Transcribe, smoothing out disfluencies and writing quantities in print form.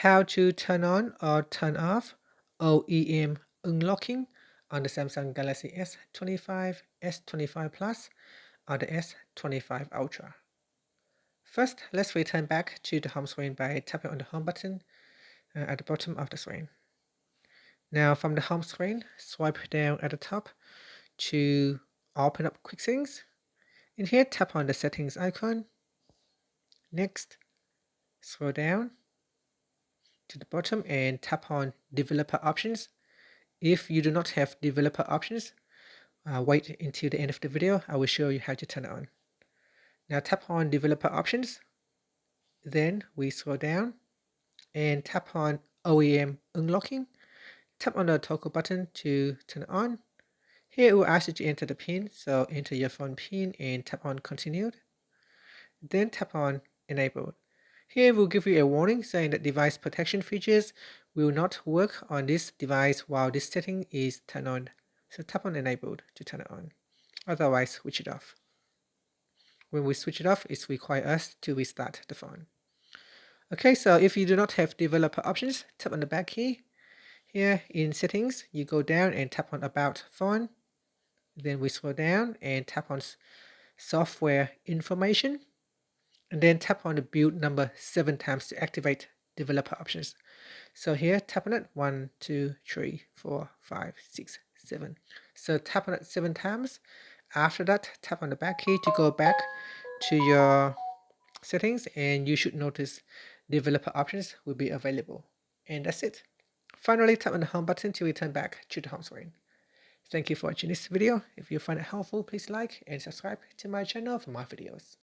How to turn on or turn off OEM Unlocking on the Samsung Galaxy S25, S25 Plus, or the S25 Ultra. First, let's return back to the home screen by tapping on the home button at the bottom of the screen. Now from the home screen, swipe down at the top to open up Quick Settings. In here, tap on the settings icon. Next, scroll down to the bottom and tap on developer options. If you do not have developer options, wait until the end of the video. I will show you how to turn it on. Now tap on developer options. Then we scroll down and tap on OEM Unlocking. Tap on the toggle button to turn it on. Here it will ask you to enter the PIN, so enter your phone PIN and tap on continued. Then tap on enabled. Here will give you a warning saying that device protection features will not work on this device while this setting is turned on. So tap on enabled to turn it on. Otherwise, switch it off. When we switch it off, it requires us to restart the phone. Okay, so if you do not have developer options, tap on the back key. Here in settings, you go down and tap on about phone. Then we scroll down and tap on software information. And then tap on the build number 7 times to activate developer options. So here, tap on it 1, 2, 3, 4, 5, 6, 7. So tap on it 7 times. After that, tap on the back key to go back to your settings, and you should notice developer options will be available. And that's it. Finally, tap on the home button to return back to the home screen. Thank you for watching this video. If you find it helpful, please like and subscribe to my channel for more videos.